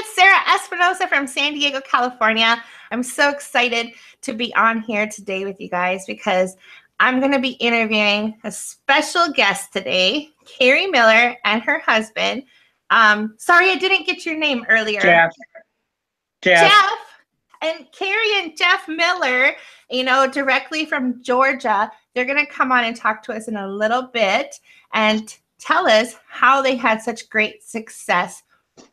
it's Sarah Espinosa from San Diego, California. I'm so excited to be on here today with you guys because I'm going to be interviewing a special guest today, Carrie Miller and her husband. Sorry, I didn't get your name earlier. Jeff. And Carrie and Jeff Miller, directly from Georgia, they're going to come on and talk to us in a little bit and tell us how they had such great success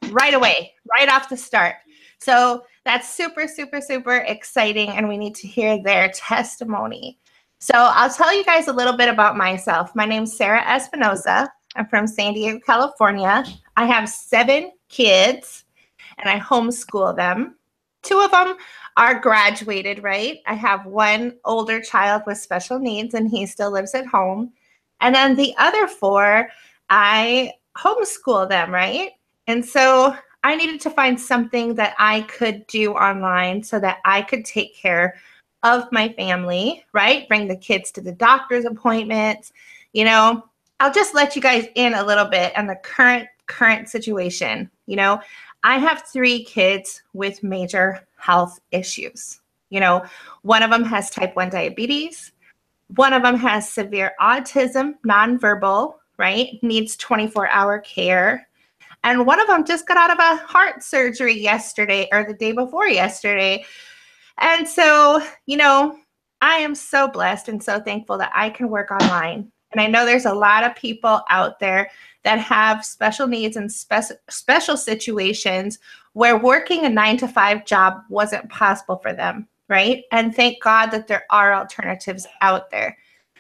right away, right off the start. So that's super, super, super exciting, and we need to hear their testimony. So I'll tell you guys a little bit about myself. My name's Sarah Espinosa. I'm from San Diego, California. I have 7 kids, and I homeschool them. 2 of them are graduated, right? I have 1 older child with special needs, and he still lives at home. And then the other 4, I homeschool them, right? And so I needed to find something that I could do online so that I could take care of my family, right? Bring the kids to the doctor's appointments. I'll just let you guys in a little bit on the current situation. I have 3 kids with major health issues. One of them has type 1 diabetes. One of them has severe autism, nonverbal, right? Needs 24-hour care. And one of them just got out of a heart surgery yesterday or the day before yesterday. And so, I am so blessed and so thankful that I can work online. And I know there's a lot of people out there that have special needs and special situations where working a 9-to-5 job wasn't possible for them, right? And thank God that there are alternatives out there.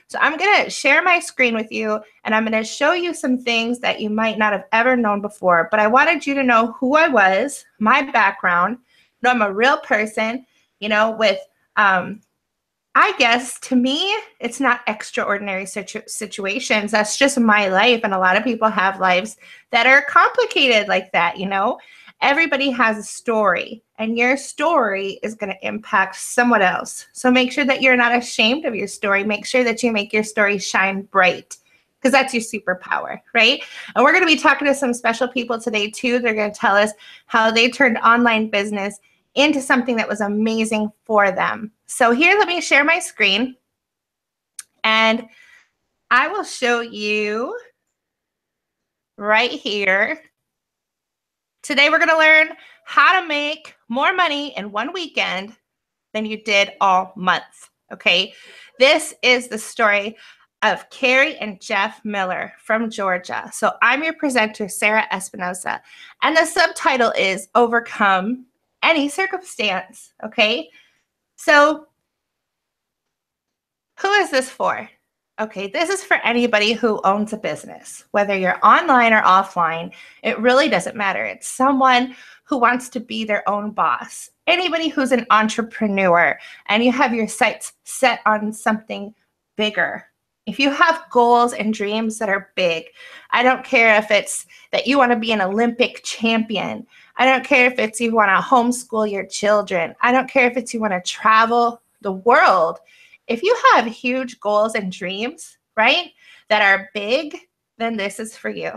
So I'm going to share my screen with you, and I'm going to show you some things that you might not have ever known before. But I wanted you to know who I was, my background. I'm a real person, with I guess to me, it's not extraordinary situations. That's just my life. And a lot of people have lives that are complicated like that. Everybody has a story, and your story is going to impact someone else. So make sure that you're not ashamed of your story. Make sure that you make your story shine bright, because that's your superpower, right? And we're going to be talking to some special people today too. They're going to tell us how they turned online business into something that was amazing for them. So here, let me share my screen, and I will show you right here. Today, we're going to learn how to make more money in one weekend than you did all month, okay? This is the story of Carrie and Jeff Miller from Georgia. So I'm your presenter, Sarah Espinosa, and the subtitle is Overcome Any Circumstance, okay? So who is this for? Okay, this is for anybody who owns a business, whether you're online or offline. It really doesn't matter. It's someone who wants to be their own boss. Anybody who's an entrepreneur and you have your sights set on something bigger. If you have goals and dreams that are big, I don't care if it's that you want to be an Olympic champion. I don't care if it's you want to homeschool your children. I don't care if it's you want to travel the world. If you have huge goals and dreams, right, that are big, then this is for you.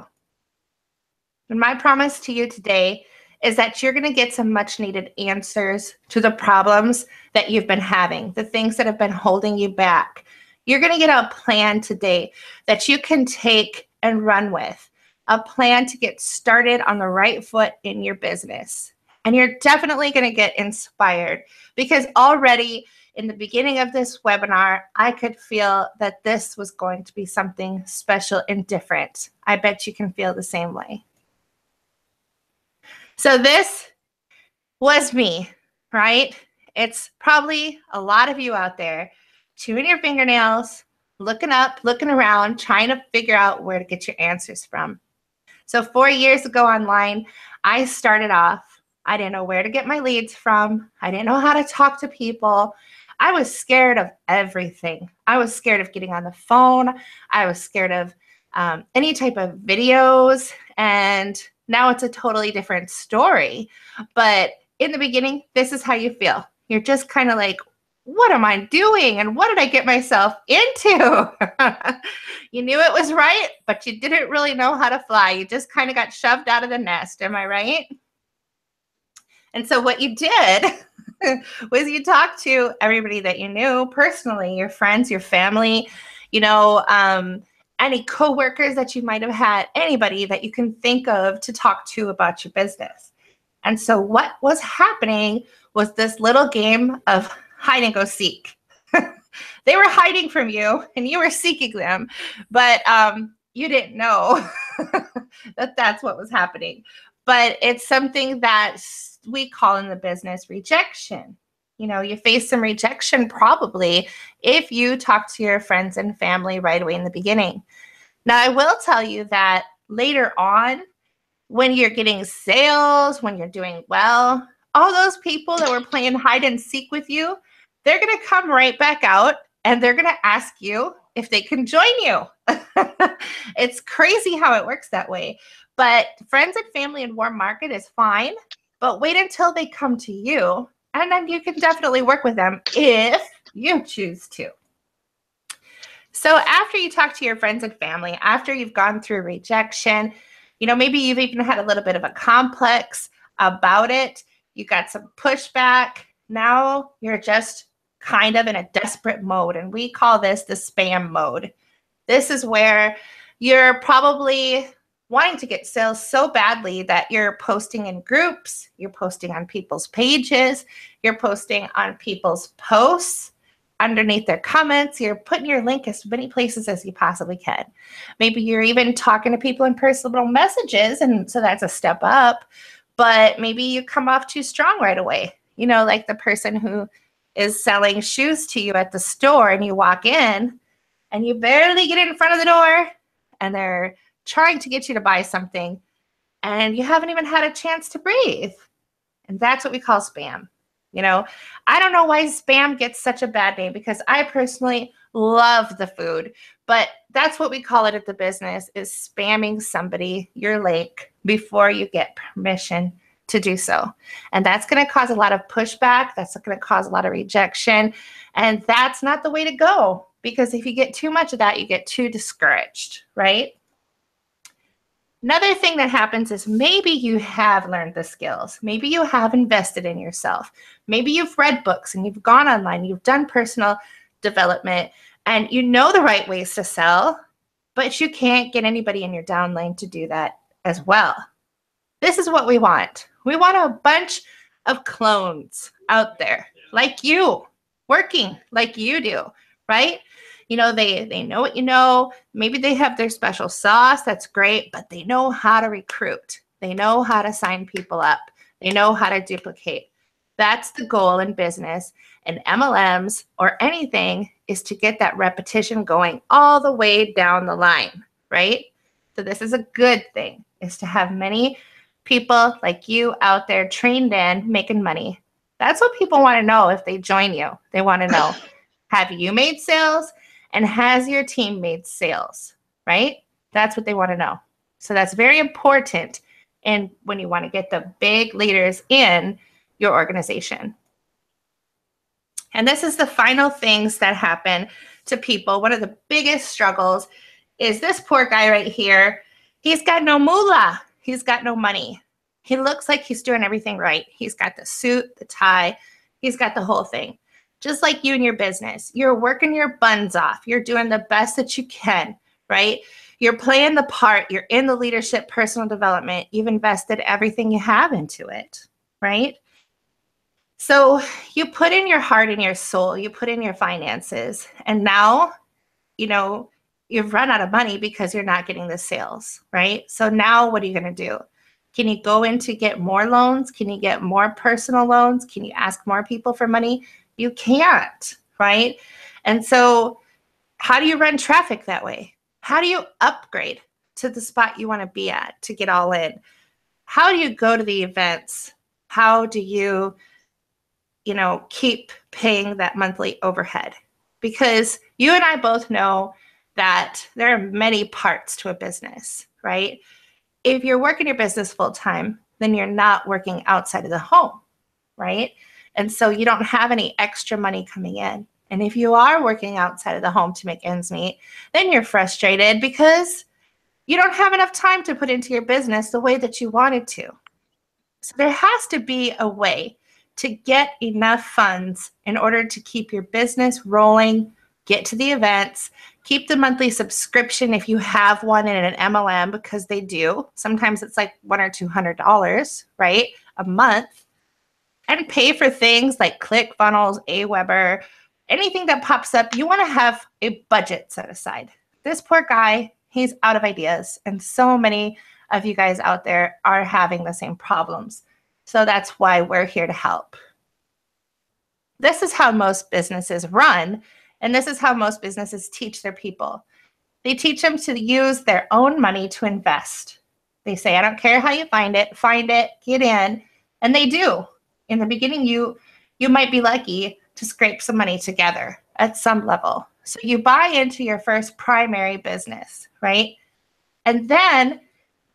And my promise to you today is that you're going to get some much needed answers to the problems that you've been having, the things that have been holding you back. You're going to get a plan today that you can take and run with, a plan to get started on the right foot in your business. And you're definitely going to get inspired, because already in the beginning of this webinar, I could feel that this was going to be something special and different. I bet you can feel the same way. So this was me, right? It's probably a lot of you out there chewing your fingernails, looking up, looking around, trying to figure out where to get your answers from. So 4 years ago online, I started off. I didn't know where to get my leads from. I didn't know how to talk to people. I was scared of everything. I was scared of getting on the phone. I was scared of any type of videos. And now it's a totally different story. But in the beginning, this is how you feel. You're just kind of like, what am I doing? And what did I get myself into? You knew it was right, but you didn't really know how to fly. You just kind of got shoved out of the nest. Am I right? And so what you did was you talked to everybody that you knew personally, your friends, your family, you know, any coworkers that you might have had, anybody that you can think of to talk to about your business. And so what was happening was this little game of hide and go seek. They were hiding from you and you were seeking them, but you didn't know that that's what was happening. But it's something that we call in the business rejection. You know, you face some rejection probably if you talk to your friends and family right away in the beginning. Now, I will tell you that later on, when you're getting sales, when you're doing well, all those people that were playing hide and seek with you, they're going to come right back out and they're going to ask you if they can join you. It's crazy how it works that way. But friends and family in warm market is fine, but wait until they come to you, and then you can definitely work with them if you choose to. So after you talk to your friends and family, after you've gone through rejection, you know, maybe you've even had a little bit of a complex about it, you got some pushback, now you're just kind of in a desperate mode, and we call this the spam mode. This is where you're probably wanting to get sales so badly that you're posting in groups, you're posting on people's pages, you're posting on people's posts, underneath their comments, you're putting your link as many places as you possibly can. Maybe you're even talking to people in personal messages, and so that's a step up, but maybe you come off too strong right away. You know, like the person who is selling shoes to you at the store, and you walk in and you barely get in front of the door and they're trying to get you to buy something and you haven't even had a chance to breathe. And that's what we call spam. You know, I don't know why spam gets such a bad name, because I personally love the food, but that's what we call it at the business, is spamming somebody your link before you get permission to do so. And that's going to cause a lot of pushback. That's going to cause a lot of rejection. And that's not the way to go, because if you get too much of that, you get too discouraged, right? Another thing that happens is maybe you have learned the skills. Maybe you have invested in yourself. Maybe you've read books and you've gone online, you've done personal development, and you know the right ways to sell, but you can't get anybody in your downline to do that as well. This is what we want. We want a bunch of clones out there like you, working like you do, right? You know, they know what you know. Maybe they have their special sauce. That's great, but they know how to recruit. They know how to sign people up. They know how to duplicate. That's the goal in business and MLMs or anything, is to get that repetition going all the way down the line, right? So this is a good thing, is to have many people like you out there trained in making money. That's what people want to know if they join you. They want to know, have you made sales? And has your team made sales, right? That's what they want to know. So that's very important. And when you want to get the big leaders in your organization. And this is the final things that happen to people. One of the biggest struggles is this poor guy right here. He's got no moolah. He's got no money. He looks like he's doing everything right. He's got the suit, the tie. He's got the whole thing. Just like you in your business, you're working your buns off. You're doing the best that you can, right? You're playing the part. You're in the leadership, personal development. You've invested everything you have into it, right? So you put in your heart and your soul. You put in your finances. And now, you know, you've run out of money because you're not getting the sales, right? So now what are you going to do? Can you go in to get more loans? Can you get more personal loans? Can you ask more people for money? You can't, right? And so how do you run traffic that way? How do you upgrade to the spot you want to be at to get all in? How do you go to the events? How do you, keep paying that monthly overhead? Because you and I both know that there are many parts to a business, right? If you're working your business full time, then you're not working outside of the home, right? And so you don't have any extra money coming in. And if you are working outside of the home to make ends meet, then you're frustrated because you don't have enough time to put into your business the way that you wanted to. So there has to be a way to get enough funds in order to keep your business rolling, get to the events, keep the monthly subscription if you have one in an MLM, because they do. Sometimes it's like $100 or $200, right, a month, and pay for things like ClickFunnels, Aweber, anything that pops up. You want to have a budget set aside. This poor guy, he's out of ideas, and so many of you guys out there are having the same problems. So that's why we're here to help. This is how most businesses run, and this is how most businesses teach their people. They teach them to use their own money to invest. They say, I don't care how you find it, get in, and they do. In the beginning, you might be lucky to scrape some money together at some level. So you buy into your first primary business, right? And then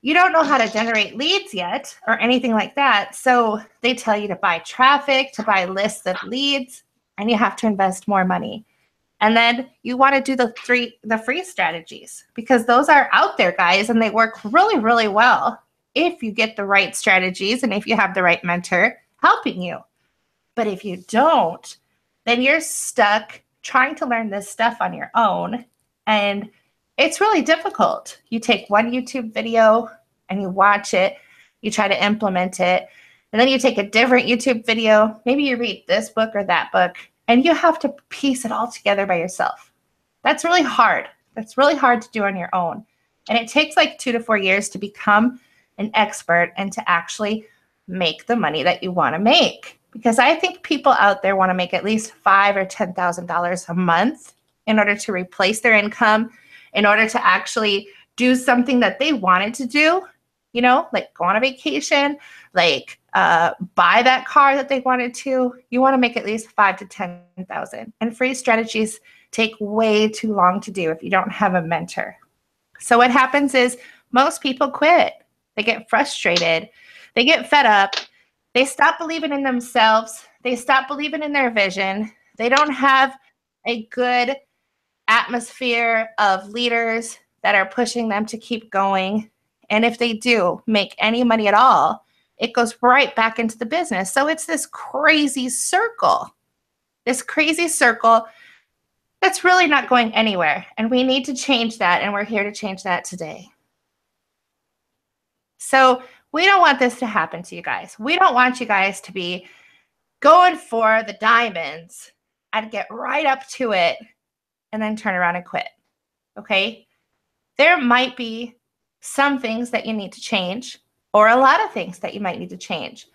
you don't know how to generate leads yet or anything like that. So they tell you to buy traffic, to buy lists of leads, and you have to invest more money. And then you want to do the free strategies, because those are out there, guys, and they work really, really well if you get the right strategies and if you have the right mentor helping you. But if you don't, then you're stuck trying to learn this stuff on your own, and it's really difficult. You take one YouTube video and you watch it, you try to implement it, and then you take a different YouTube video, maybe you read this book or that book, and you have to piece it all together by yourself. That's really hard. That's really hard to do on your own. And it takes like 2 to 4 years to become an expert and to actually make the money that you want to make. Because I think people out there want to make at least $5,000 or $10,000 a month in order to replace their income, in order to actually do something that they wanted to do, you know, like go on a vacation, like buy that car that they wanted to. You want to make at least $5,000 to $10,000. And free strategies take way too long to do if you don't have a mentor. So what happens is most people quit. They get frustrated. They get fed up. They stop believing in themselves. They stop believing in their vision. They don't have a good atmosphere of leaders that are pushing them to keep going. And if they do make any money at all, it goes right back into the business. So it's this crazy circle that's really not going anywhere. And we need to change that. And we're here to change that today. So we don't want this to happen to you guys. We don't want you guys to be going for the diamonds and get right up to it and then turn around and quit. Okay? There might be some things that you need to change, or a lot of things that you might need to change.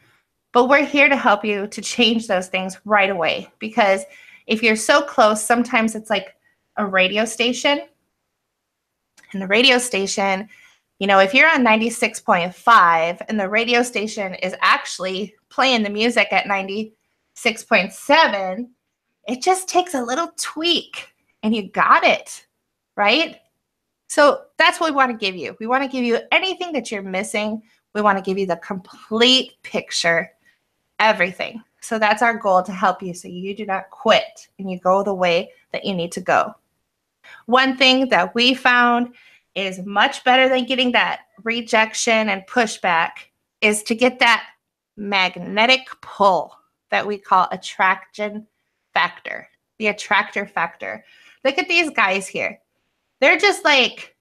But we're here to help you to change those things right away. Because if you're so close, sometimes it's like a radio station. And the radio station, you know, if you're on 96.5 and the radio station is actually playing the music at 96.7, it just takes a little tweak and you got it, right? So that's what we want to give you. We want to give you anything that you're missing. We want to give you the complete picture, everything. So that's our goal, to help you so you do not quit and you go the way that you need to go. One thing that we found is much better than getting that rejection and pushback is to get that magnetic pull that we call attraction factor, the attractor factor. Look at these guys here. They're just like,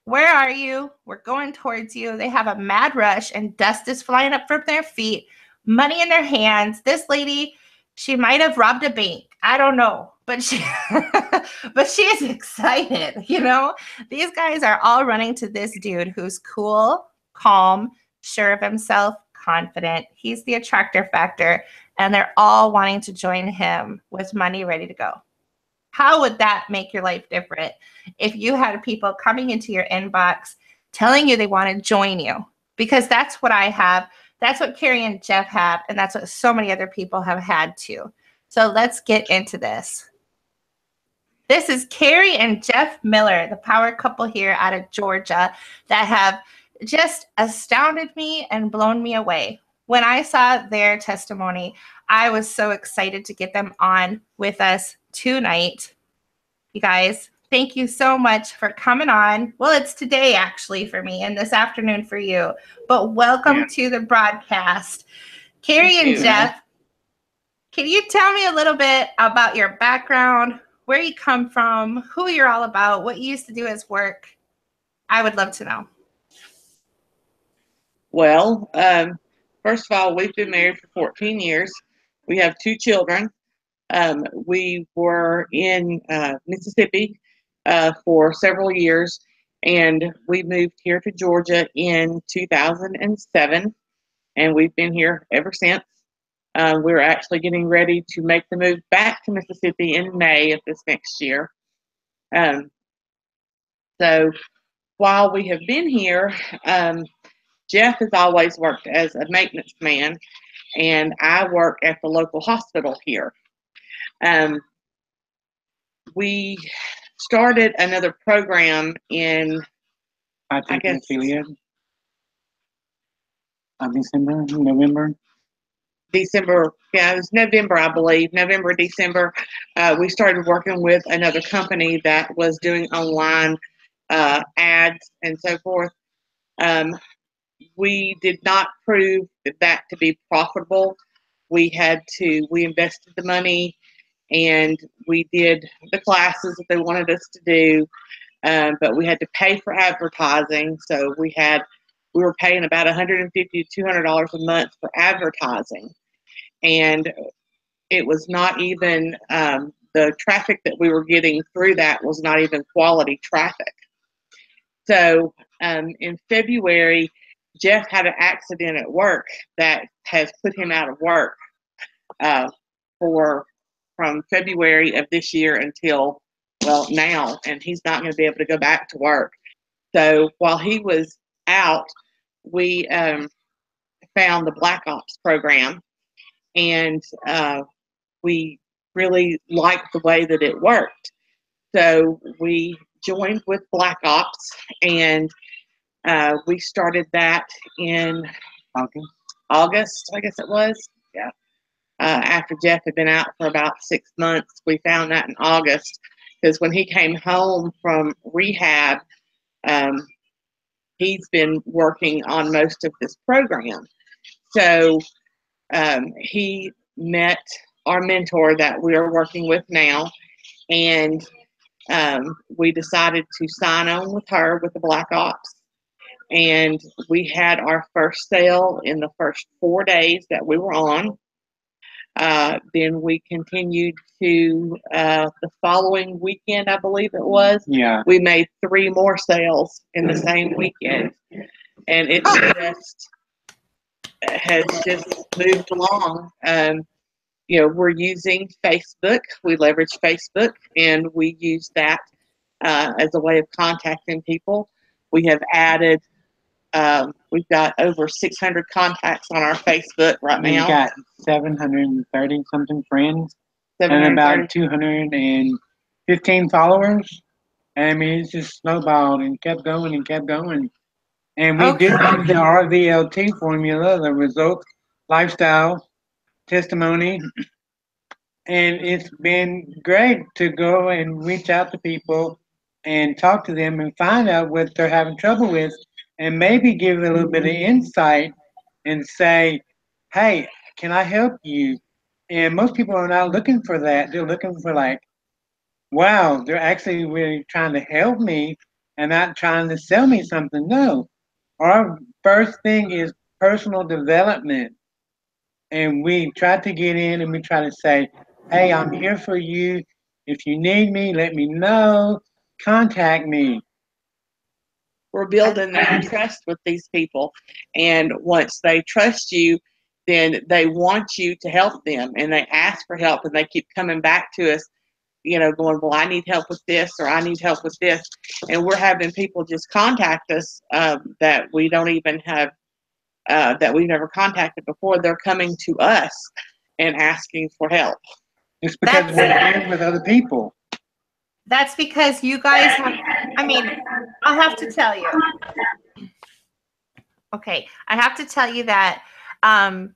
where are you? We're going towards you. They have a mad rush and dust is flying up from their feet, money in their hands. This lady, she might have robbed a bank. I don't know, but she is excited, you know? These guys are all running to this dude who's cool, calm, sure of himself, confident. He's the attractor factor, and they're all wanting to join him with money ready to go. How would that make your life different if you had people coming into your inbox telling you they want to join you? Because that's what I have. That's what Carrie and Jeff have, and that's what so many other people have had too. So let's get into this. This is Carrie and Jeff Miller, the power couple here out of Georgia, that have just astounded me and blown me away. When I saw their testimony, I was so excited to get them on with us tonight. You guys, thank you so much for coming on. Well, it's today actually for me and this afternoon for you, but welcome to the broadcast. Carrie and Jeff, can you tell me a little bit about your background, where you come from, who you're all about, what you used to do as work? I would love to know. Well, first of all, we've been married for 14 years. We have 2 children. We were in Mississippi for several years, and we moved here to Georgia in 2007, and we've been here ever since. We're actually getting ready to make the move back to Mississippi in May of this next year. So while we have been here, Jeff has always worked as a maintenance man, and I work at the local hospital here. We started another program in, I guess, December, November. December, yeah, it was November, I believe, November, December. We started working with another company that was doing online ads and so forth. We did not prove that to be profitable. We invested the money, and we did the classes that they wanted us to do, but we had to pay for advertising. So we were paying about $150 to $200 a month for advertising, and it was not even the traffic that we were getting through that was not even quality traffic. So in February, Jeff had an accident at work that has put him out of work from February of this year until, well, now, and he's not going to be able to go back to work. So while he was out, we found the Black Ops program, and we really liked the way that it worked. So we joined with Black Ops, and we started that in August, I guess it was. Yeah. After Jeff had been out for about 6 months, we found that in August, because when he came home from rehab, he's been working on most of this program. So he met our mentor that we are working with now, and we decided to sign on with her with the Black Ops. And we had our first sale in the first 4 days that we were on. Then we continued to the following weekend, I believe it was. Yeah. We made 3 more sales in the same weekend, and it has just moved along. We're using Facebook. We leverage Facebook, and we use that as a way of contacting people. We have added. We've got over 600 contacts on our Facebook right now. We've got 730 something friends and about 215 followers. I mean, it's just snowballed and kept going and kept going. And we did use the RVLT formula, the result, lifestyle, testimony. And it's been great to go and reach out to people and talk to them and find out what they're having trouble with, and maybe give a little bit of insight and say, hey, can I help you? And most people are not looking for that. They're looking for like, wow, they're actually really trying to help me and not trying to sell me something. No. Our first thing is personal development. And we try to get in and we try to say, hey, I'm here for you. If you need me, let me know. Contact me. We're building that trust with these people. And once they trust you, then they want you to help them, and they ask for help, and they keep coming back to us, going, well, I need help with this, or I need help with this. And we're having people just contact us that we don't even have, that we've never contacted before. They're coming to us and asking for help. It's because we're sharing with other people. That's because you guys have, I'll have to tell you. Okay, I have to tell you that, a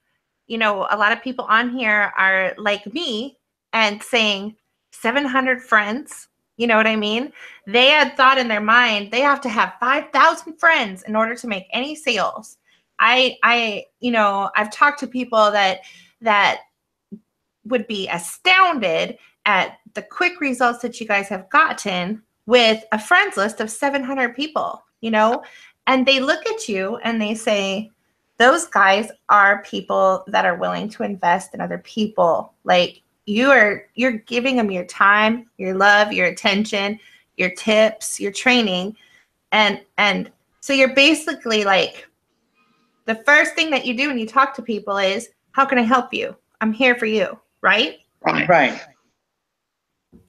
lot of people on here are like me and saying 700 friends. You know what I mean? They had thought in their mind they have to have 5,000 friends in order to make any sales. I've talked to people that would be astounded at the quick results that you guys have gotten with a friends list of 700 people, and they look at you and they say, those guys are people that are willing to invest in other people. Like you're giving them your time, your love, your attention, your tips, your training. And so you're basically like, the first thing that you do when you talk to people is, how can I help you? I'm here for you. Right? Right.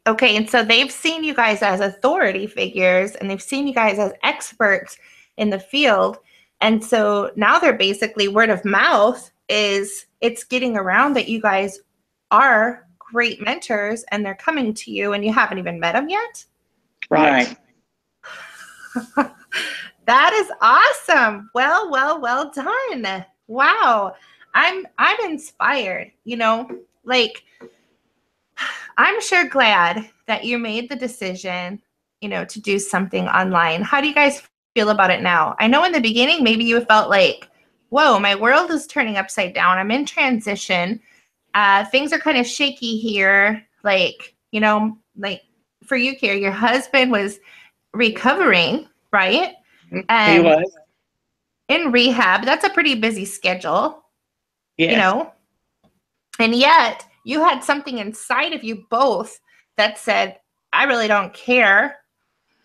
Okay. And so they've seen you guys as authority figures and they've seen you guys as experts in the field. And so now they're basically, word of mouth it's getting around that you guys are great mentors and they're coming to you and you haven't even met them yet. Right. That is awesome. Well done. Wow. I'm inspired, like, I'm sure glad that you made the decision, to do something online. How do you guys feel about it now? I know in the beginning, maybe you felt like, whoa, my world is turning upside down. I'm in transition. Things are kind of shaky here. Like, like for you, Carrie, your husband was recovering, right? And he was in rehab. That's a pretty busy schedule, yes. And yet you had something inside of you both that said, I really don't care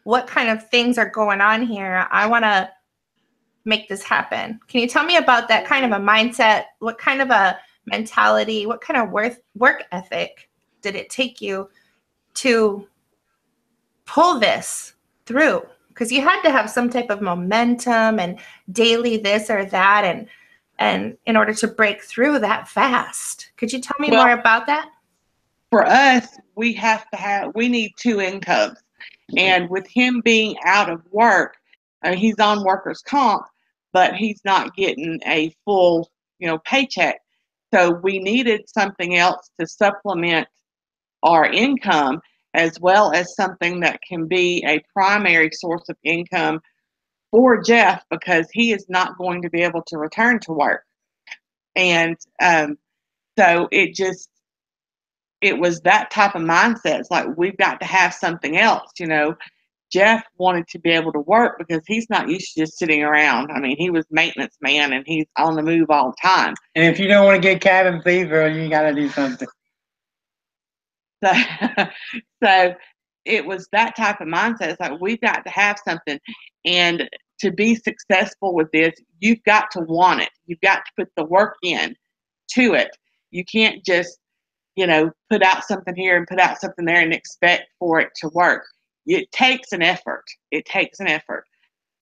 what kind of things are going on here. I want to make this happen. Can you tell me about that kind of a mindset? What kind of a mentality, what kind of work ethic did it take you to pull this through? Because you had to have some type of momentum and daily this or that, and in order to break through that fast. Could you tell me more about that? For us, we need two incomes. And with him being out of work, he's on workers' comp, but he's not getting a full, paycheck. So we needed something else to supplement our income, as well as something that can be a primary source of income for Jeff, because he is not going to be able to return to work. And so it was that type of mindset. It's like, we've got to have something else. Jeff wanted to be able to work because he's not used to just sitting around. I mean, he was maintenance man and he's on the move all the time. And if you don't want to get cabin fever, you got to do something. So it was that type of mindset. It's like, we've got to have something. And to be successful with this, you've got to want it. You've got to put the work in to it. You can't just, put out something here and put out something there and expect for it to work. It takes an effort.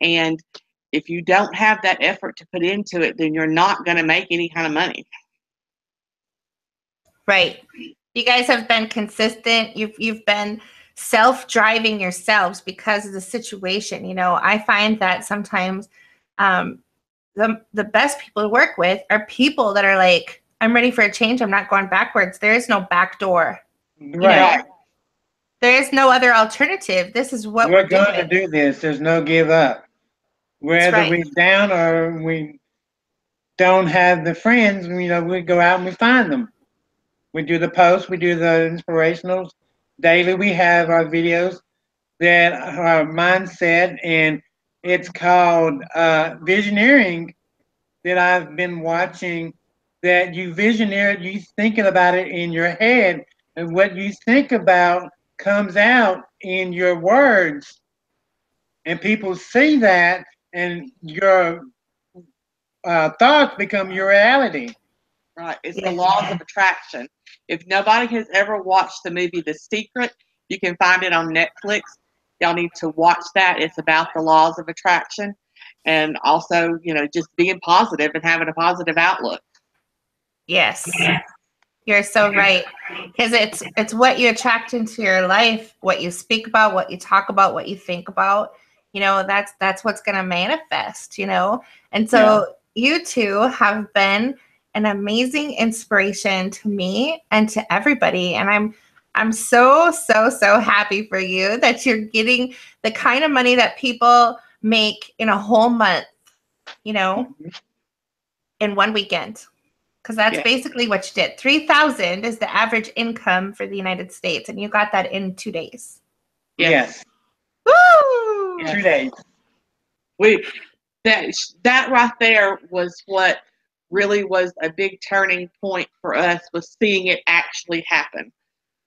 And if you don't have that effort to put into it, then you're not going to make any kind of money. Right. You guys have been consistent. You've been self-driving yourselves because of the situation. I find that sometimes the best people to work with are people that are like, I'm ready for a change. I'm not going backwards. There is no back door. Right. There is no other alternative. This is what we're going to do. This. There's no give up. Whether we're down or we don't have the friends, we go out and we find them. We do the posts. We do the inspirationals. Daily we have our videos that are mindset, and it's called Visioneering, that I've been watching. That you visionary, you thinking about it in your head, and what you think about comes out in your words, and people see that, and your thoughts become your reality. Right. It's the laws of attraction. If nobody has ever watched the movie The Secret, you can find it on Netflix. Y'all need to watch that. It's about the laws of attraction, and also, just being positive and having a positive outlook. Yes. You're so right. Because it's what you attract into your life, what you speak about, what you talk about, what you think about. That's what's going to manifest, And so you two have been an amazing inspiration to me and to everybody. And I'm so, so, so happy for you that you're getting the kind of money that people make in a whole month, you know, in one weekend. Because that's basically what you did. 3,000 is the average income for the United States, and you got that in 2 days. Yes. Woo! Yes. 2 days. That right there was what really was a big turning point for us, was seeing it actually happen,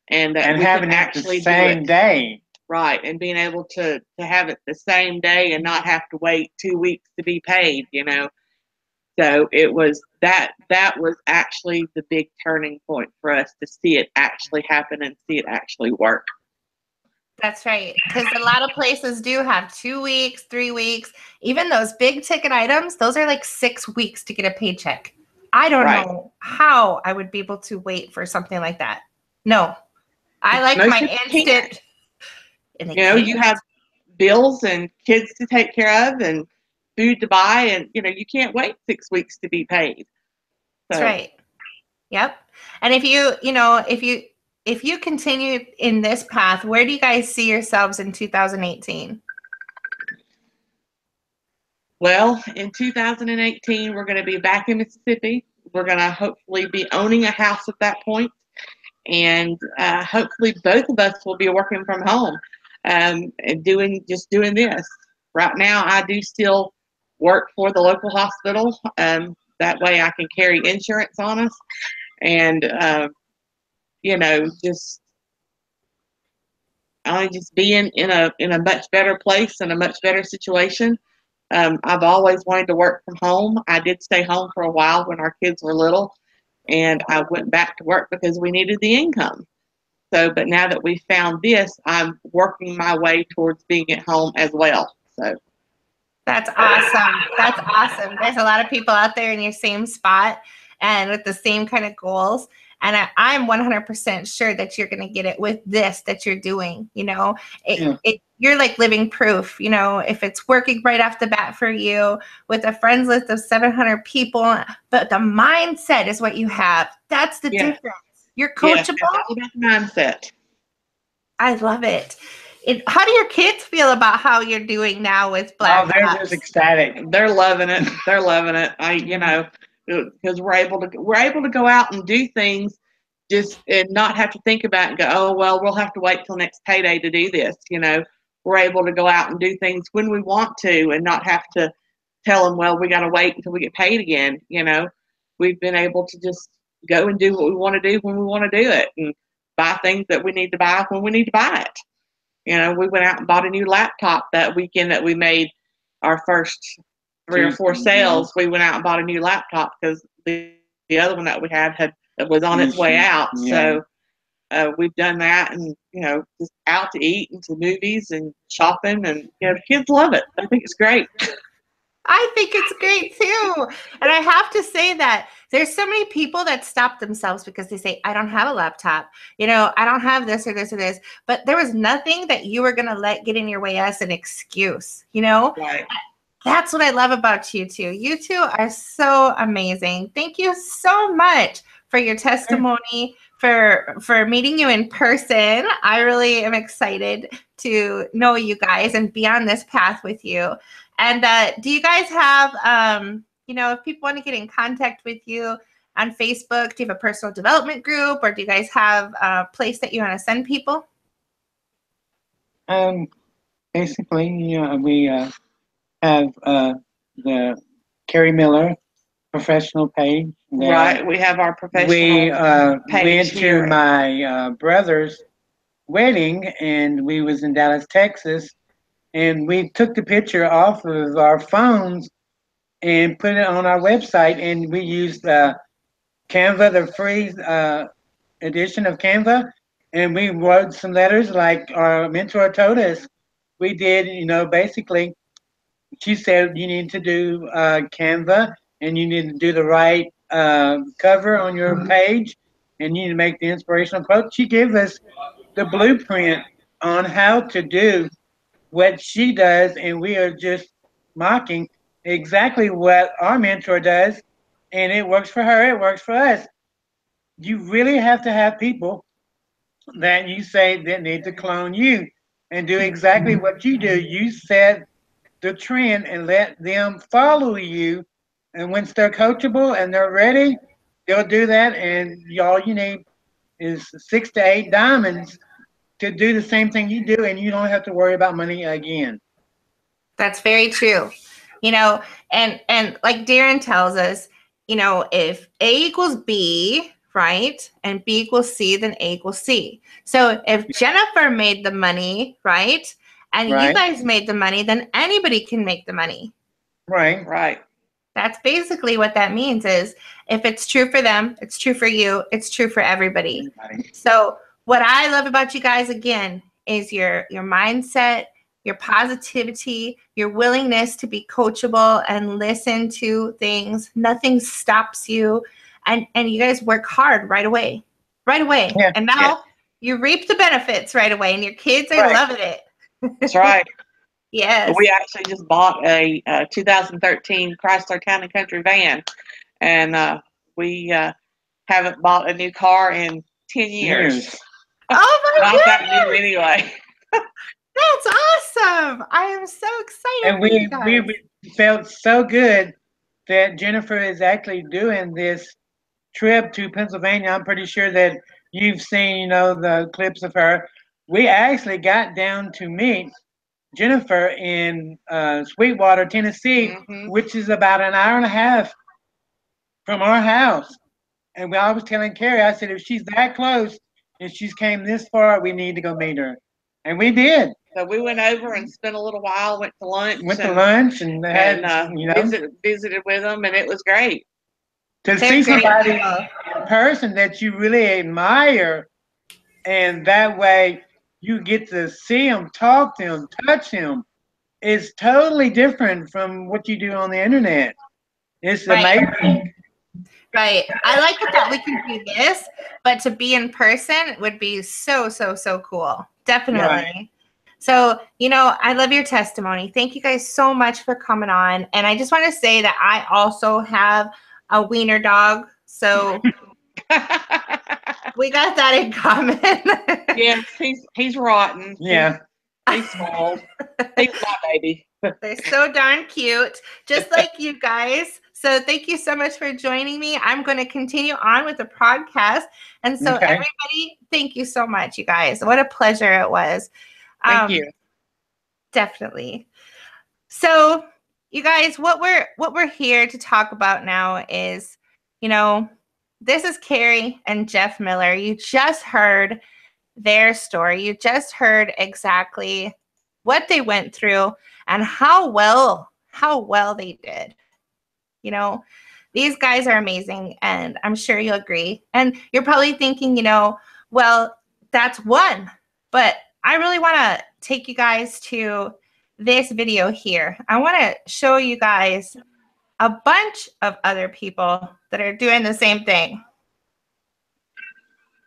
and that we having could it actually the same day. Right, and being able to have it the same day and not have to wait 2 weeks to be paid, you know. So it was that was actually the big turning point for us, to see it actually happen and see it actually work. That's right. Because a lot of places do have 2 weeks, 3 weeks. Even those big ticket items, those are like 6 weeks to get a paycheck. I don't know how I would be able to wait for something like that. No. I like my instant. You know, you have bills and kids to take care of and food to buy, and you know, you can't wait 6 weeks to be paid. That's right. Yep. And if you continue in this path, where do you guys see yourselves in 2018? Well, in 2018, we're going to be back in Mississippi. We're going to hopefully be owning a house at that point, and hopefully both of us will be working from home, and doing this. Right now, I do still work for the local hospital. That way, I can carry insurance on us, and you know, just being in a much better place and a much better situation. I've always wanted to work from home. I did stay home for a while when our kids were little, and I went back to work because we needed the income. So, but now that we found this, I'm working my way towards being at home as well. So that's awesome. That's awesome. There's a lot of people out there in your same spot and with the same kind of goals. And I'm 100% sure that you're going to get it with this that you're doing. You know, you're like living proof. You know, if it's working right off the bat for you with a friends list of 700 people, but the mindset is what you have. That's the difference. You're coachable. About mindset. I love it. How do your kids feel about how you're doing now with Black They're just ecstatic. They're loving it. They're loving it. Because we're able to go out and do things, just and not have to think about it and go, oh well, we'll have to wait till next payday to do this. You know, we're able to go out and do things when we want to, and not have to tell them, well, we got to wait until we get paid again. You know, we've been able to just go and do what we want to do when we want to do it, and buy things that we need to buy when we need to buy it. You know, we went out and bought a new laptop that weekend that we made our first 3 or 4 sales. We went out and bought a new laptop because the other one that we had was on its way out. So we've done that, and you know, just out to eat and to movies and shopping, and you know, the kids love it. I think it's great. I think it's great too. And I have to say that there's so many people that stop themselves because they say, I don't have a laptop. You know, I don't have this or this or this. But there was nothing that you were going to let get in your way as an excuse, you know? Right. That's what I love about you two. You two are so amazing. Thank you so much for your testimony, for meeting you in person. I really am excited to know you guys and be on this path with you. And do you guys have, if people want to get in contact with you on Facebook, do you have a personal development group, or do you guys have a place that you want to send people? Basically, we have the Carrie Miller professional page. Right, we have our professional went page to my brother's wedding, and we was in Dallas, Texas. And we took the picture off of our phones and put it on our website. And we used Canva, the free edition of Canva. And we wrote some letters like our mentor told us. We did, basically, she said you need to do Canva, and you need to do the right cover on your page, and you need to make the inspirational quote. She gave us the blueprint on how to do what she does, and we are just mocking exactly what our mentor does, and it works for her, it works for us. You really have to have people that you say that need to clone you and do exactly what you do. You set the trend and let them follow you. And once they're coachable and they're ready, they'll do that. And all you need is 6 to 8 diamonds to do the same thing you do, and you don't have to worry about money again. That's very true. You know, and like Darren tells us, you know, if A equals B, right, and B equals C, then A equals C. So if Jennifer made the money, right, and you guys made the money, then anybody can make the money. Right. Right. That's basically what that means is if it's true for them, it's true for you, it's true for everybody. So what I love about you guys, again, is your mindset, your positivity, your willingness to be coachable and listen to things. Nothing stops you. And you guys work hard right away. Yeah. And now you reap the benefits right away, and your kids are loving it. That's right. Yes. We actually just bought a 2013 Chrysler Town & Country van, and we haven't bought a new car in 10 years. Oh my Not goodness. that new anyway. That's awesome. I am so excited. And we felt so good that Jennifer is actually doing this trip to Pennsylvania. I'm pretty sure that you've seen, you know, the clips of her. We actually got down to meet Jennifer in Sweetwater, Tennessee, which is about an hour and a half from our house. And I was telling Carrie, I said, if she's that close and she's came this far, we need to go meet her. And we did. So we went over and spent a little while, went to lunch. And had, you know, visited with them, and it was great. To see somebody in person that you really admire, and that way you get to see them, talk to them, touch them, is totally different from what you do on the internet. It's amazing. Right. I like the thought we can do this, but to be in person would be so cool. Definitely. Right. So, you know, I love your testimony. Thank you guys so much for coming on. And I just want to say that I also have a wiener dog. So we got that in common. Yes, he's rotten. Yeah. He's small. He's my baby. They're so darn cute, just like you guys. So thank you so much for joining me. I'm going to continue on with the podcast. And so everybody, thank you so much, you guys. What a pleasure it was. Thank you. Definitely. So you guys, what we're here to talk about now is, you know, this is Carrie and Jeff Miller. You just heard their story. You just heard exactly what they went through and how well they did. You know, these guys are amazing, and I'm sure you'll agree. And you're probably thinking, you know, well, that's one, but I really want to take you guys to this video here. I want to show you guys a bunch of other people that are doing the same thing.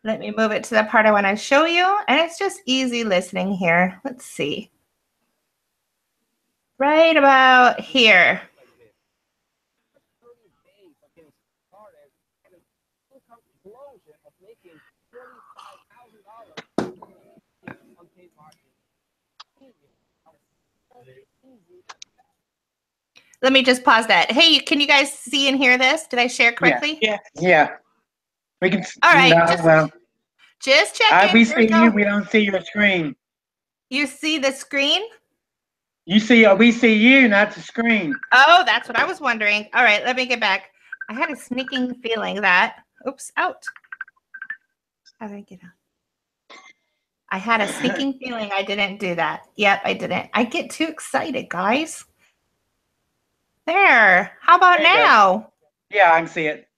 Let me move it to the part I want to show you, and it's just easy listening here. Let's see. Right about here. Let me just pause that. Hey, can you guys see and hear this? Did I share correctly? Yeah. We can. All right. Just checking. We see you. We don't see your screen. You see the screen? We see you, not the screen. Oh, that's what I was wondering. All right, let me get back. I had a sneaking feeling that. Oops, out. How did I get out? I had a sneaking feeling I didn't do that. Yep, I didn't. I get too excited, guys. There. How about now? Yeah, I can see it.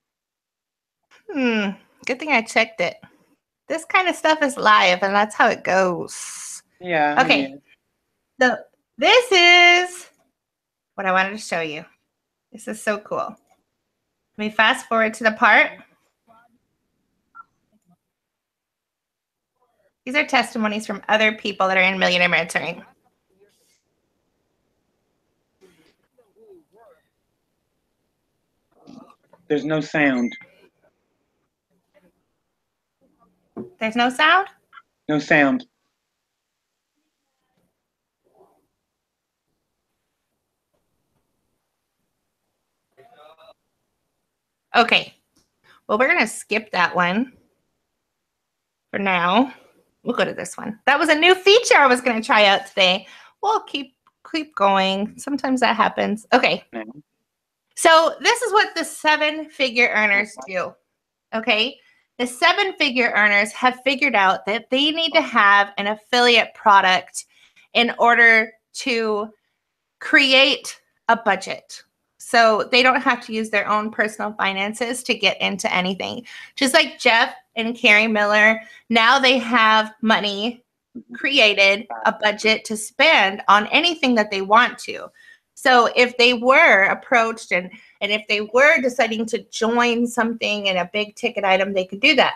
Good thing I checked it. This kind of stuff is live, and that's how it goes. Yeah. Okay. So this is what I wanted to show you. This is so cool. Let me fast forward to the part. These are testimonies from other people that are in Millionaire Mentoring. There's no sound. There's no sound? No sound. Okay. Well, we're going to skip that one for now. We'll go to this one. That was a new feature I was going to try out today. We'll keep going. Sometimes that happens. Okay. So this is what the 7-figure earners do. Okay. The 7-figure earners have figured out that they need to have an affiliate product in order to create a budget. So they don't have to use their own personal finances to get into anything. Just like Jeff and Carrie Miller, now they have money created, a budget to spend on anything that they want to. So if they were approached and if they were deciding to join something in a big ticket item, they could do that.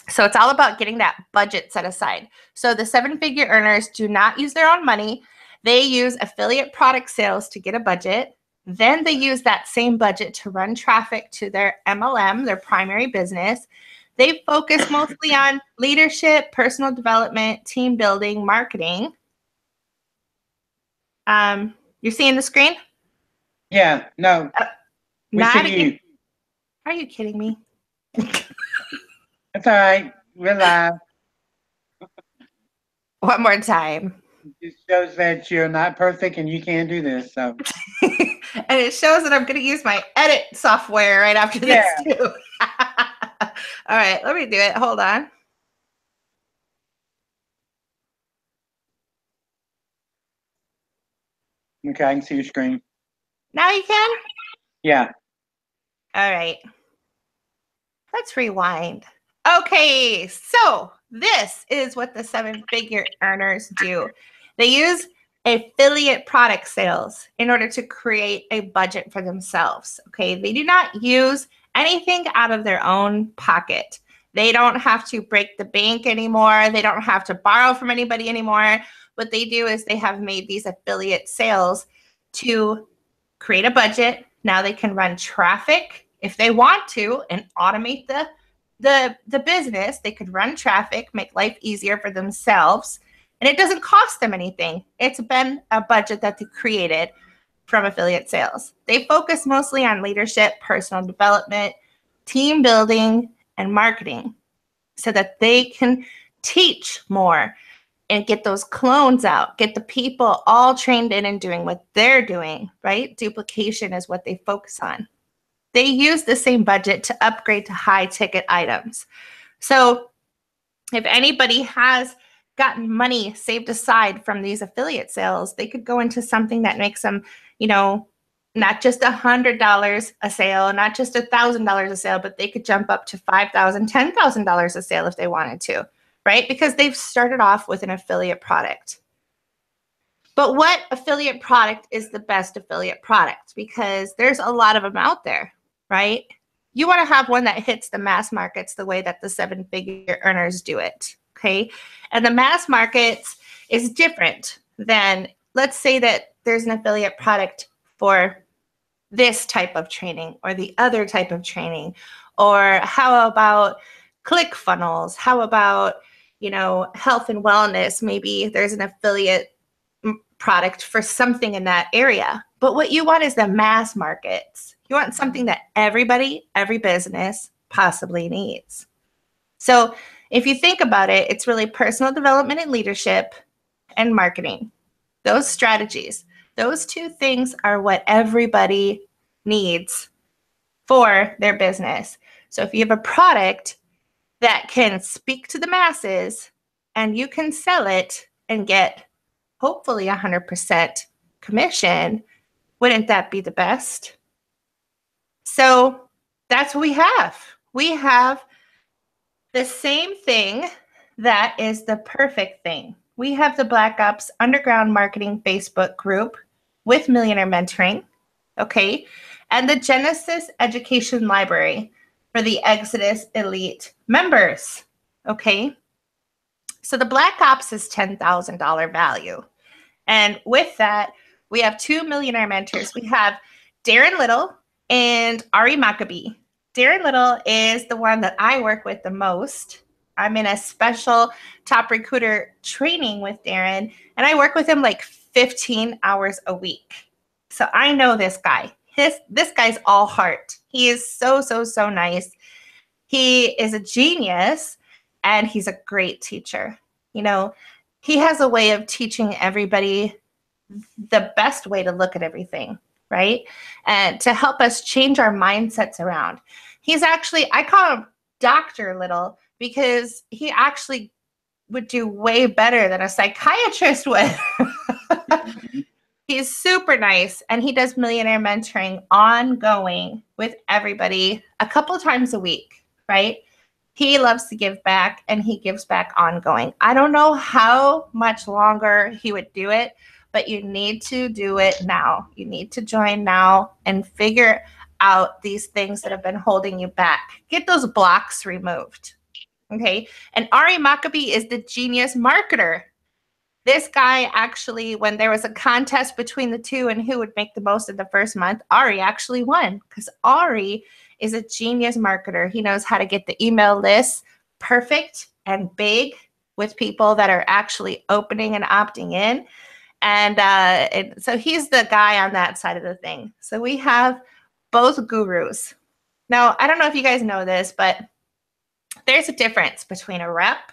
So it's all about getting that budget set aside. So the 7-figure earners do not use their own money. They use affiliate product sales to get a budget. Then they use that same budget to run traffic to their MLM, their primary business. They focus mostly on leadership, personal development, team building, marketing. You're seeing the screen? Yeah, no. We see you. Are you kidding me? That's all right. We're live. One more time. It shows that you're not perfect and you can't do this. So. And it shows that I'm going to use my edit software right after this too. All right, let me do it. Hold on. Okay, I can see your screen. Now you can? Yeah. All right. Let's rewind. Okay, so this is what the 7-figure earners do. They use affiliate product sales in order to create a budget for themselves. Okay, they do not use anything out of their own pocket. They don't have to break the bank anymore. They don't have to borrow from anybody anymore. What they do is they have made these affiliate sales to create a budget. Now they can run traffic if they want to and automate the business. They could run traffic, make life easier for themselves, and it doesn't cost them anything. It's been a budget that they created from affiliate sales. They focus mostly on leadership, personal development, team building, and marketing so that they can teach more and get those clones out, get the people all trained in and doing what they're doing, right? Duplication is what they focus on. They use the same budget to upgrade to high ticket items. So if anybody has gotten money saved aside from these affiliate sales, they could go into something that makes them, not just $100 a sale, not just $1,000 a sale, but they could jump up to $5,000, $10,000 a sale if they wanted to, right? Because they've started off with an affiliate product. But what affiliate product is the best affiliate product? Because there's a lot of them out there, right? You want to have one that hits the mass markets the way that the 7-figure earners do it, okay? And the mass markets is different than, let's say that there's an affiliate product for this type of training or the other type of training, or how about ClickFunnels? How about, health and wellness? Maybe there's an affiliate product for something in that area. But what you want is the mass markets. You want something that everybody, every business possibly needs. So if you think about it, it's really personal development and leadership and marketing. Those strategies, those two things are what everybody needs for their business. So if you have a product that can speak to the masses and you can sell it and get hopefully 100% commission, wouldn't that be the best? So that's what we have. We have the same thing that is the perfect thing. We have the Black Ops Underground Marketing Facebook group with Millionaire Mentoring, okay? And the Genesis Education Library for the Exodus Elite members, okay? So the Black Ops is $10,000 value. And with that, we have 2 millionaire mentors. We have Darren Little and Ari Maccabee. Darren Little is the one that I work with the most. I'm in a special top recruiter training with Darren, and I work with him like 15 hours a week. So I know this guy. This guy's all heart. He is so, so, so nice. He is a genius, and he's a great teacher. You know, he has a way of teaching everybody the best way to look at everything, right? And to help us change our mindsets around. He's actually, I call him Dr. Little, because he actually would do way better than a psychiatrist would. He's super nice, and he does millionaire mentoring ongoing with everybody a couple of times a week, right? He loves to give back, and he gives back ongoing. I don't know how much longer he would do it, but you need to do it now. You need to join now and figure out these things that have been holding you back. Get those blocks removed, okay? And Ari Maccabee is the genius marketer. This guy actually, when there was a contest between the two and who would make the most in the first month, Ari actually won, because Ari is a genius marketer. He knows how to get the email lists perfect and big with people that are actually opening and opting in. And so he's the guy on that side of the thing. So we have both gurus. Now, I don't know if you guys know this, but there's a difference between a rep,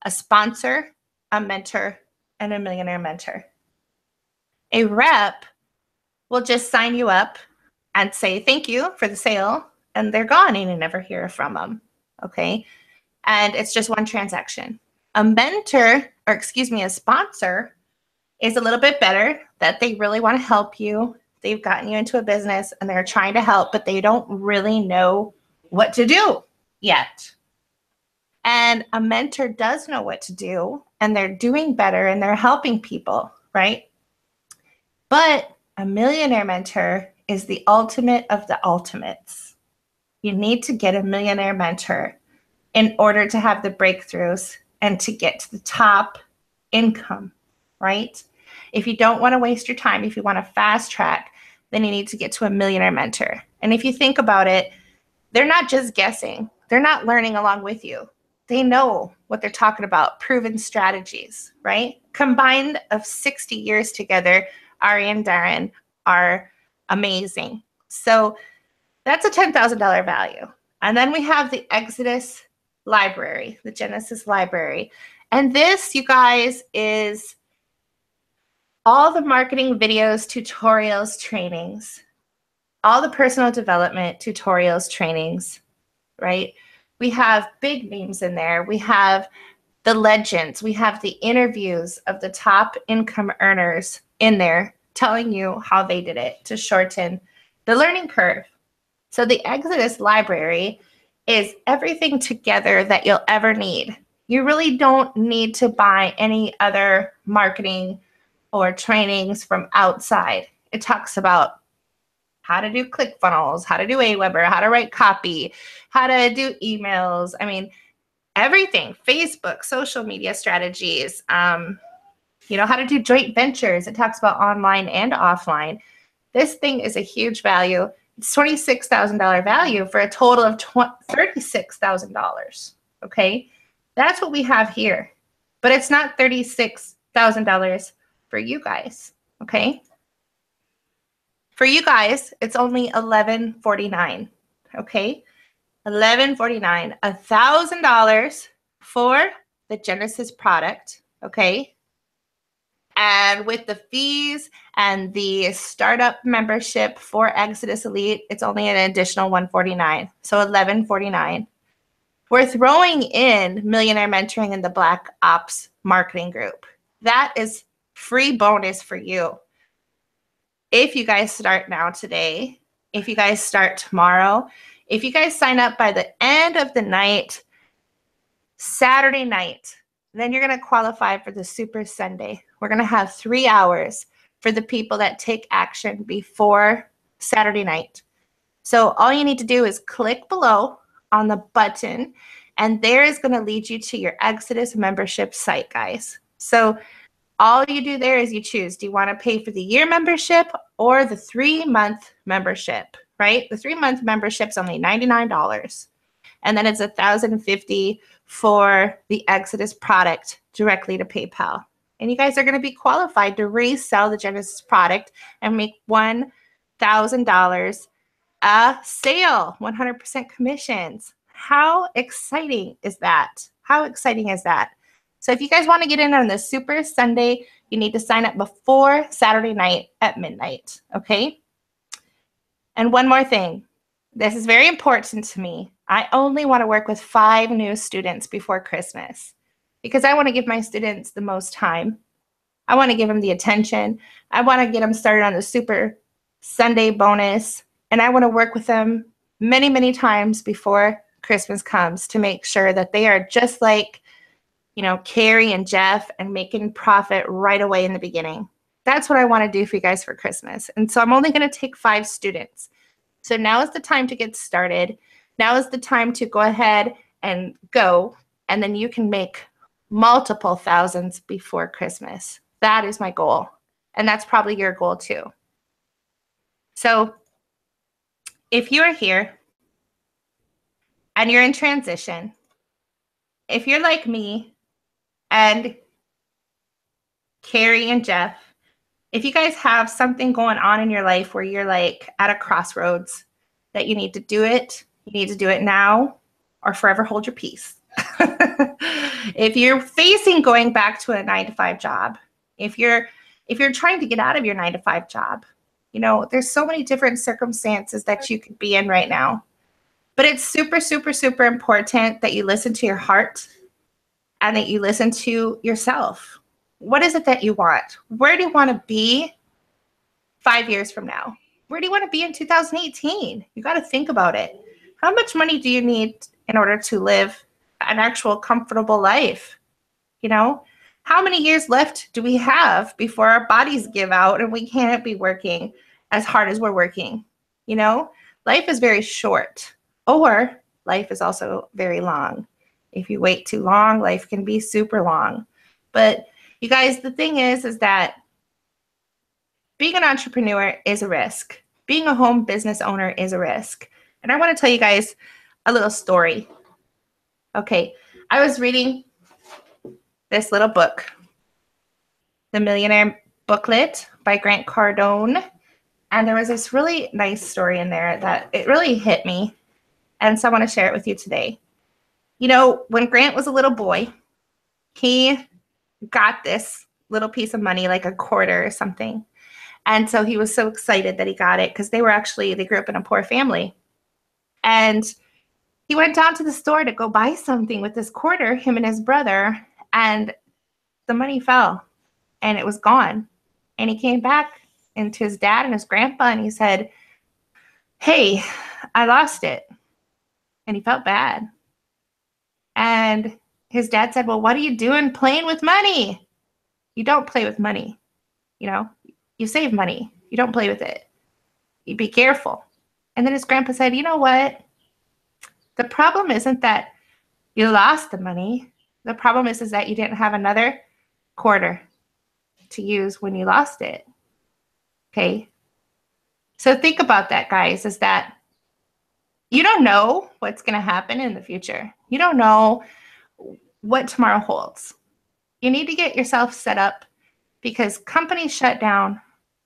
a sponsor, a mentor, and a millionaire mentor. A rep will just sign you up and say thank you for the sale, and they're gone and you never hear from them, okay? And it's just one transaction. A mentor, or excuse me, a sponsor is a little bit better, that they really want to help you. They've gotten you into a business and they're trying to help, but they don't really know what to do yet. And a mentor does know what to do, and they're doing better and they're helping people, right? But a millionaire mentor is the ultimate of the ultimates. You need to get a millionaire mentor in order to have the breakthroughs and to get to the top income, right? If you don't want to waste your time, if you want to fast track, then you need to get to a millionaire mentor. And if you think about it, they're not just guessing. They're not learning along with you. They know what they're talking about, proven strategies, right? Combined of 60 years together, Ari and Darren are amazing. So that's a $10,000 value. And then we have the Exodus library, the Genesis library. And this, you guys, is all the marketing videos, tutorials, trainings, all the personal development tutorials, trainings, right? We have big names in there. We have the legends. We have the interviews of the top income earners in there telling you how they did it to shorten the learning curve. So the Exodus library is everything together that you'll ever need. You really don't need to buy any other marketing or trainings from outside. It talks about how to do ClickFunnels, how to do Aweber, how to write copy, how to do emails. I mean, everything, Facebook, social media strategies, how to do joint ventures. It talks about online and offline. This thing is a huge value. It's $26,000 value for a total of $36,000, okay? That's what we have here, but it's not $36,000 for you guys, okay? For you guys, it's only $11.49, okay? $11.49, $1,000 for the Genesis product, okay? And with the fees and the startup membership for Exodus Elite, it's only an additional $149, so $11.49. We're throwing in Millionaire Mentoring in the Black Ops Marketing Group. That is free bonus for you. If you guys start now today, if you guys start tomorrow, if you guys sign up by the end of the night, Saturday night, then you're going to qualify for the Super Sunday. We're going to have 3 hours for the people that take action before Saturday night. So all you need to do is click below on the button, and there is going to lead you to your Exodus membership site, guys. So all you do there is you choose, do you want to pay for the year membership or the 3-month membership, right? The 3-month membership is only $99. And then it's $1,050 for the Exodus product directly to PayPal. And you guys are going to be qualified to resell the Genesis product and make $1,000 a sale, 100% commissions. How exciting is that? How exciting is that? So if you guys want to get in on the Super Sunday, you need to sign up before Saturday night at midnight, okay? And one more thing. This is very important to me. I only want to work with 5 new students before Christmas because I want to give my students the most time. I want to give them the attention. I want to get them started on the Super Sunday bonus. And I want to work with them many, many times before Christmas comes to make sure that they are just like, you know, Carrie and Jeff and making profit right away in the beginning. That's what I want to do for you guys for Christmas. And so I'm only going to take 5 students. So now is the time to get started. Now is the time to go ahead and go. And then you can make multiple thousands before Christmas. That is my goal. And that's probably your goal too. So if you are here and you're in transition, if you're like me and Carrie and Jeff, if you guys have something going on in your life where you're like at a crossroads that you need to do it, you need to do it now or forever hold your peace. If you're facing going back to a 9-to-5 job, if you're trying to get out of your 9-to-5 job, you know, there's so many different circumstances that you could be in right now. But it's super, super, super important that you listen to your heart and that you listen to yourself. What is it that you want? Where do you want to be 5 years from now? Where do you want to be in 2018? You got to think about it. How much money do you need in order to live an actual comfortable life? You know, how many years left do we have before our bodies give out and we can't be working as hard as we're working? You know, life is very short, or life is also very long. If you wait too long, life can be super long. But you guys, the thing is that being an entrepreneur is a risk. Being a home business owner is a risk. And I want to tell you guys a little story. Okay, I was reading this little book, The Millionaire Booklet by Grant Cardone. And there was this really nice story in there that it really hit me. And so I want to share it with you today. You know, when Grant was a little boy, he got this little piece of money, like a quarter or something. And so he was so excited that he got it because they grew up in a poor family. And he went down to the store to go buy something with this quarter, him and his brother, and the money fell and it was gone. And he came back into his dad and his grandpa and he said, "Hey, I lost it." And he felt bad. And his dad said, "Well, what are you doing playing with money? You don't play with money. You know, you save money. You don't play with it. You be careful." And then his grandpa said, "You know what? The problem isn't that you lost the money. The problem is that you didn't have another quarter to use when you lost it." Okay. So think about that, guys, is that you don't know what's going to happen in the future. You don't know what tomorrow holds. You need to get yourself set up because companies shut down,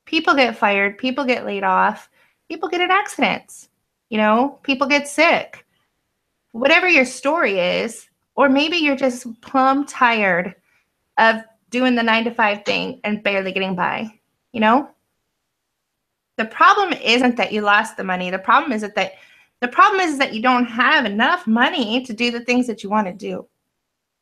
people get fired, people get laid off, people get in accidents, you know, people get sick. Whatever your story is, or maybe you're just plumb tired of doing the 9-to-5 thing and barely getting by, you know? The problem isn't that you lost the money. The problem is that you don't have enough money to do the things that you want to do.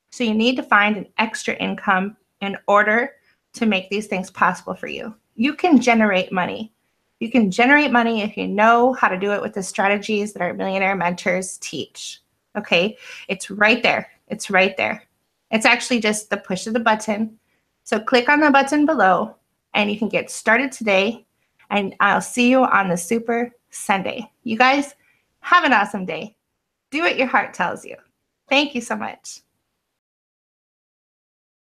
So you need to find an extra income in order to make these things possible for you. You can generate money. You can generate money if you know how to do it with the strategies that our millionaire mentors teach. Okay, it's right there. It's right there. It's actually just the push of the button. So click on the button below and you can get started today. And I'll see you on the Super Sunday. You guys have an awesome day. Do what your heart tells you. Thank you so much.